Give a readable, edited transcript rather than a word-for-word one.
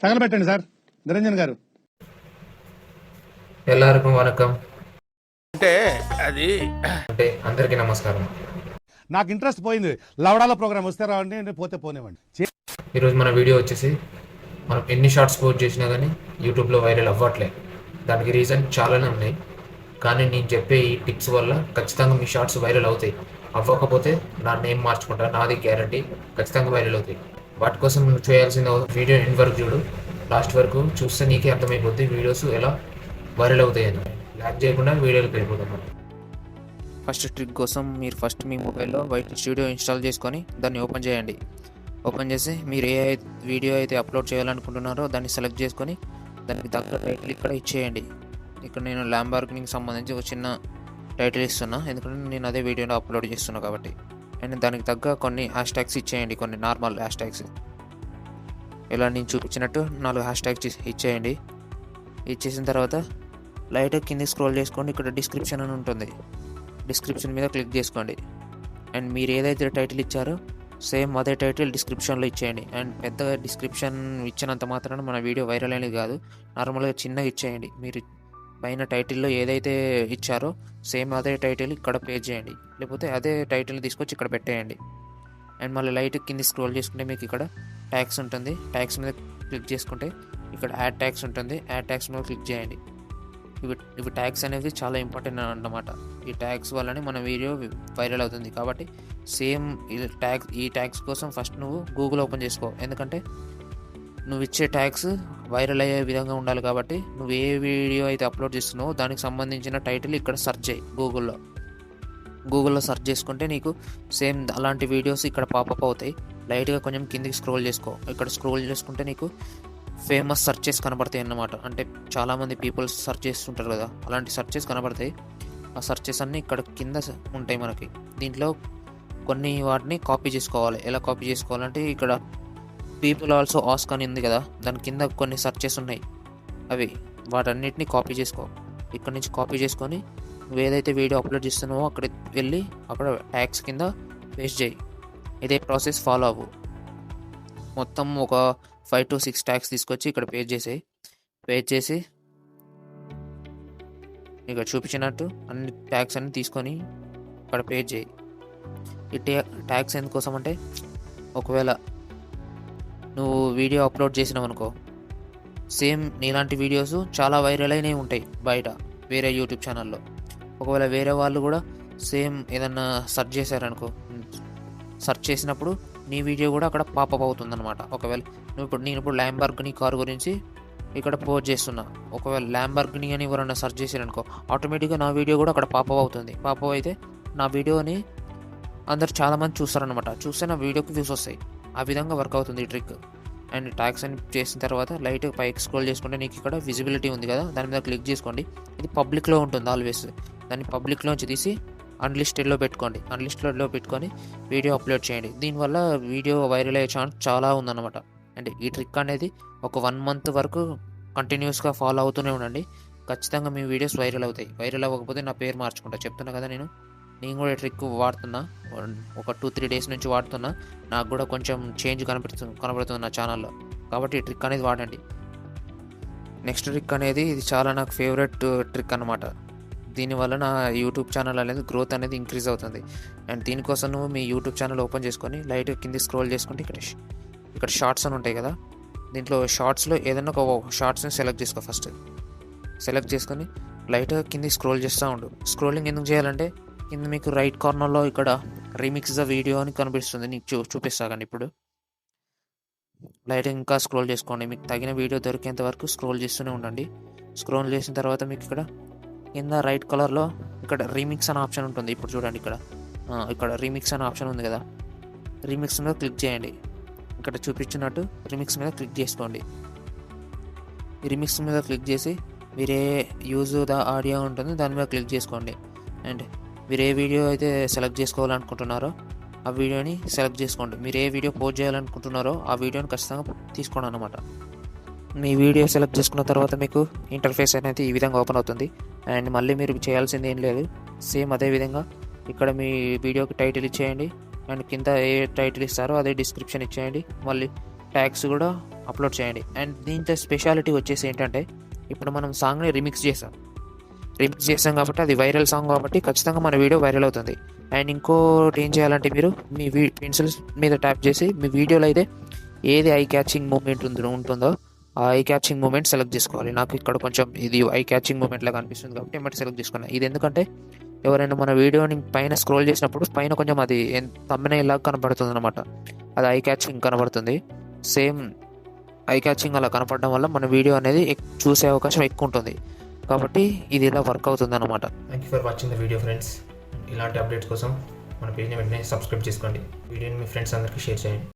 తగలబెట్టండి sir Niranjan గారు. ఎల్లరికం వనకం అంటే అది అంటే అందరికీ నమస్కారం. నాకు ఇంట్రెస్ట్ పోయింది. లవడాల ప్రోగ్రామ్ వస్తే రావండి, పోతే పోనివ్వండి. ఈరోజు మన వీడియో వచ్చేసి మనం ఎన్ని షార్ట్స్ పోస్ట్ చేసినా కానీ యూట్యూబ్లో వైరల్ అవ్వట్లే. దానికి రీజన్ చాలానే ఉన్నాయి, కానీ నేను చెప్పే ఈ టిప్స్ వల్ల ఖచ్చితంగా మీ షార్ట్స్ వైరల్ అవుతాయి. అవ్వకపోతే నా నేమ్ మార్చుకుంటా, నాది గ్యారంటీ ఖచ్చితంగా వైరల్ అవుతాయి. వాటి కోసం నువ్వు చేయాల్సిన వీడియో ఎండ్ వరకు చూడు. లాస్ట్ వరకు చూస్తే నీకే అర్థమైపోద్ది వీడియోస్ ఎలా వైరల్ అవుతాయని. ల్యాక్ చేయకుండా వీడియోకి వెళ్ళిపోతాం మనం. ఫస్ట్ ట్రిక్ కోసం మీరు ఫస్ట్ మీ మొబైల్లో వైట్ స్టూడియో ఇన్స్టాల్ చేసుకొని దాన్ని ఓపెన్ చేయండి. ఓపెన్ చేసి మీరు ఏ వీడియో అయితే అప్లోడ్ చేయాలనుకుంటున్నారో దాన్ని సెలెక్ట్ చేసుకొని దానికి తగ్గ టైటిల్ ఇక్కడ ఇచ్చేయండి. ఇక్కడ నేను ల్యాంబోర్గినికి సంబంధించి ఒక చిన్న టైటిల్ ఇస్తున్నా, ఎందుకంటే నేను అదే వీడియోలో అప్లోడ్ చేస్తున్నా కాబట్టి. అండ్ దానికి తగ్గ కొన్ని హ్యాష్ ట్యాగ్స్ ఇచ్చేయండి, కొన్ని నార్మల్ హ్యాష్ ట్యాగ్స్. ఇలా నేను చూపించినట్టు 4 హ్యాష్ ట్యాగ్స్ ఇచ్చేయండి. ఇచ్చేసిన తర్వాత లైట్గా కింద స్క్రోల్ చేసుకోండి. ఇక్కడ డిస్క్రిప్షన్ అని ఉంటుంది, డిస్క్రిప్షన్ మీద క్లిక్ చేసుకోండి. అండ్ మీరు ఏదైతే టైటిల్ ఇచ్చారో సేమ్ అదే టైటిల్ డిస్క్రిప్షన్లో ఇచ్చేయండి. అండ్ పెద్దగా డిస్క్రిప్షన్ ఇచ్చినంత మాత్రాన మన వీడియో వైరల్ అనేది కాదు, నార్మల్గా చిన్నగా ఇచ్చేయండి. మీరు పైన టైటిల్లో ఏదైతే ఇచ్చారో సేమ్ అదే టైటిల్ ఇక్కడ పేజ్ చేయండి, లేకపోతే అదే టైటిల్ తీసుకొచ్చి ఇక్కడ పెట్టేయండి. అండ్ మళ్ళీ లైట్ కింద స్క్రోల్ చేసుకుంటే మీకు ఇక్కడ ట్యాగ్స్ ఉంటుంది, ట్యాగ్స్ మీద క్లిక్ చేసుకుంటే ఇక్కడ యాడ్ ట్యాగ్స్ ఉంటుంది, యాడ్ ట్యాగ్స్ మీద క్లిక్ చేయండి. ఇవి ట్యాగ్స్ అనేవి చాలా ఇంపార్టెంట్ అన్నమాట. ఈ ట్యాగ్స్ వల్లనే మన వీడియో వైరల్ అవుతుంది. కాబట్టి సేమ్ ఈ ట్యాగ్స్ కోసం ఫస్ట్ నువ్వు గూగుల్ ఓపెన్ చేసుకో, ఎందుకంటే నువ్వు ఇచ్చే ట్యాగ్స్ వైరల్ అయ్యే విధంగా ఉండాలి. కాబట్టి నువ్వు ఏ వీడియో అయితే అప్లోడ్ చేస్తున్నావో దానికి సంబంధించిన టైటిల్ ఇక్కడ సెర్చ్ చేయి. గూగుల్లో సెర్చ్ చేసుకుంటే నీకు సేమ్ అలాంటి వీడియోస్ ఇక్కడ పాపప్ అవుతాయి. లైట్గా కొంచెం కిందికి స్క్రోల్ చేసుకో. ఇక్కడ స్క్రోల్ చేసుకుంటే నీకు ఫేమస్ సెర్చెస్ కనబడతాయి అన్నమాట. అంటే చాలామంది పీపుల్స్ సెర్చ్ చేస్తుంటారు కదా, అలాంటి సెర్చెస్ కనబడతాయి. ఆ సెర్చెస్ అన్నీ ఇక్కడ కింద ఉంటాయి మనకి. దీంట్లో కొన్ని వాటిని కాపీ చేసుకోవాలి. ఎలా కాపీ చేసుకోవాలంటే ఇక్కడ పీపుల్ ఆల్సో ఆస్క్ అని ఉంది కదా, దాని కింద కొన్ని సెర్చెస్ ఉన్నాయి, అవి వాటన్నిటిని కాపీ చేసుకో. ఇక్కడ నుంచి కాపీ చేసుకొని నువ్వు ఏదైతే వీడియో అప్లోడ్ చేస్తున్నావో అక్కడ వెళ్ళి అక్కడ ట్యాగ్స్ కింద పేస్ట్ చేయి. ఇదే ప్రాసెస్ ఫాలో అవ్వు. మొత్తం ఒక 5 to 6 ట్యాగ్స్ తీసుకొచ్చి ఇక్కడ పేస్ట్ చేసి ఇక్కడ చూపించినట్టు అన్ని ట్యాగ్స్ అన్ని తీసుకొని ఇక్కడ పేస్ట్ చేయి. ఈ ట్యాగ్స్ ఎందుకోసం అంటే ఒకవేళ నువ్వు వీడియో అప్లోడ్ చేసినావు అనుకో, సేమ్ నీలాంటి వీడియోస్ చాలా వైరల్ అయినవి ఉంటాయి బయట వేరే యూట్యూబ్ ఛానల్లో. ఒకవేళ వేరే వాళ్ళు కూడా సేమ్ ఏదన్నా సెర్చ్ చేశారనుకో, సెర్చ్ చేసినప్పుడు నీ వీడియో కూడా అక్కడ పాపప్ అవుతుందన్నమాట. ఒకవేళ నేను ఇప్పుడు ల్యాంబోర్గిని కారు గురించి ఇక్కడ పోస్ట్ చేస్తున్నా, ఒకవేళ ల్యాంబోర్గిని అని ఎవరన్నా సెర్చ్ చేశారనుకో ఆటోమేటిక్గా నా వీడియో కూడా అక్కడ పాపప్ అవుతుంది. పాపప్ అయితే నా వీడియోని అందరు చాలామంది చూస్తారనమాట, చూస్తే నా వీడియోకి వ్యూస్ వస్తాయి. ఆ విధంగా వర్క్ అవుతుంది ఈ ట్రిక్. అండ్ ట్యాగ్స్ అని చేసిన తర్వాత లైట్ పైకి స్క్రోల్ చేసుకుంటే నీకు ఇక్కడ విజిబిలిటీ ఉంది కదా, దాని మీద క్లిక్ చేసుకోండి. ఇది పబ్లిక్లో ఉంటుంది ఆల్వేస్. దాన్ని పబ్లిక్లోంచి తీసి అన్లిస్టెడ్లో పెట్టుకోండి. అన్లిస్టెడ్లో పెట్టుకొని వీడియో అప్లోడ్ చేయండి. దీనివల్ల వీడియో వైరల్ అయ్యే ఛాన్స్ చాలా ఉందన్నమాట. అంటే ఈ ట్రిక్ అనేది ఒక 1 month వరకు కంటిన్యూస్గా ఫాలో అవుతూనే ఉండండి. ఖచ్చితంగా మీ వీడియోస్ వైరల్ అవుతాయి. వైరల్ అవ్వకపోతే నా పేరు మార్చుకుంటా, చెప్తున్నా కదా. నేను కూడా ఈ ట్రిక్ వాడుతున్నా, ఒక 2-3 days నుంచి వాడుతున్నా. నాకు కూడా కొంచెం చేంజ్ కనబడుతుంది నా ఛానల్లో. కాబట్టి ఈ ట్రిక్ అనేది వాడండి. నెక్స్ట్ ట్రిక్ అనేది ఇది చాలా నాకు ఫేవరెట్ ట్రిక్ అనమాట. దీనివల్ల నా యూట్యూబ్ ఛానల్ అనేది గ్రోత్ అనేది ఇంక్రీజ్ అవుతుంది. అండ్ దీనికోసం నువ్వు మీ యూట్యూబ్ ఛానల్ ఓపెన్ చేసుకొని లైట్ కింద స్క్రోల్ చేసుకుంటే ఇక్కడ షార్ట్స్ అని ఉంటాయి కదా, దీంట్లో షార్ట్స్లో ఏదైనా ఒక షార్ట్స్ని సెలెక్ట్ చేసుకో. ఫస్ట్ సెలెక్ట్ చేసుకొని లైట్గా కింద స్క్రోల్ చేస్తూ ఉండు. స్క్రోలింగ్ ఎందుకు చేయాలంటే కింద మీకు రైట్ కార్నర్లో ఇక్కడ రీమిక్స్ ద వీడియో అని కనిపిస్తుంది, నీకు చూపిస్తాను. ఇప్పుడు లైట్ ఇంకా స్క్రోల్ చేసుకోండి. మీకు తగిన వీడియో దొరికేంత వరకు స్క్రోల్ చేస్తూనే ఉండండి. స్క్రోల్ చేసిన తర్వాత మీకు ఇక్కడ కింద రైట్ కలర్లో ఇక్కడ రీమిక్స్ అనే ఆప్షన్ ఉంటుంది. ఇప్పుడు చూడండి, ఇక్కడ రీమిక్స్ అనే ఆప్షన్ ఉంది కదా, రీమిక్స్ మీద క్లిక్ చేయండి. ఇక్కడ చూపించినట్టు రీమిక్స్ మీద క్లిక్ చేసుకోండి. ఈ రీమిక్స్ మీద క్లిక్ చేసి మీరే యూజ్ ద ఆడియో ఉంటుంది, దాని మీద క్లిక్ చేసుకోండి. అండ్ మీరు ఏ వీడియో అయితే సెలెక్ట్ చేసుకోవాలనుకుంటున్నారో ఆ వీడియోని సెలెక్ట్ చేసుకోండి. మీరు ఏ వీడియో పోస్ట్ చేయాలనుకుంటున్నారో ఆ వీడియోని ఖచ్చితంగా తీసుకోండి అన్నమాట. మీ వీడియో సెలెక్ట్ చేసుకున్న తర్వాత మీకు ఇంటర్ఫేస్ అనేది ఈ విధంగా ఓపెన్ అవుతుంది. అండ్ మళ్ళీ మీరు చేయాల్సింది ఏం లేదు, సేమ్ అదే విధంగా ఇక్కడ మీ వీడియోకి టైటిల్ ఇచ్చేయండి. అండ్ కింద ఏ టైటిల్ ఇస్తారో అదే డిస్క్రిప్షన్ ఇచ్చేయండి. మళ్ళీ ట్యాగ్స్ కూడా అప్లోడ్ చేయండి. అండ్ దీంట్లో స్పెషాలిటీ వచ్చేసి ఏంటంటే ఇప్పుడు మనం సాంగ్ని రిమిక్స్ చేసాం కాబట్టి అది వైరల్ సాంగ్ కాబట్టి ఖచ్చితంగా మన వీడియో వైరల్ అవుతుంది. అండ్ ఇంకోటి ఏం చేయాలంటే మీరు మీ పెన్సిల్స్ మీద ట్యాప్ చేసి మీ వీడియోలో అయితే ఏది ఐ క్యాచింగ్ మూమెంట్ ఉంటుందో ఆ ఐ క్యాచింగ్ మూమెంట్ సెలెక్ట్ చేసుకోవాలి. నాకు ఇక్కడ కొంచెం ఇది ఐ క్యాచింగ్ మూమెంట్ లాగా అనిపిస్తుంది కాబట్టి ఏమంటే సెలెక్ట్ చేసుకున్నాను. ఇది ఎందుకంటే ఎవరైనా మన వీడియోని పైన స్క్రోల్ చేసినప్పుడు పైన కొంచెం అది థంబ్నెయిల్ లాగా కనపడుతుంది అనమాట. అది ఐ క్యాచింగ్ కనబడుతుంది. సేమ్ ఐ క్యాచింగ్ అలా కనపడడం వల్ల మన వీడియో అనేది చూసే అవకాశం ఎక్కువ ఉంటుంది. కాబట్టి ఇది ఇలా వర్క్ అవుతుంది అనమాట. Thank you for watching the video friends. ఇలాంటి అప్డేట్స్ కోసం మన పేజ్ని వెంటనే సబ్స్క్రైబ్ చేసుకోండి. వీడియోని మీ ఫ్రెండ్స్ అందరికీ షేర్ చేయండి.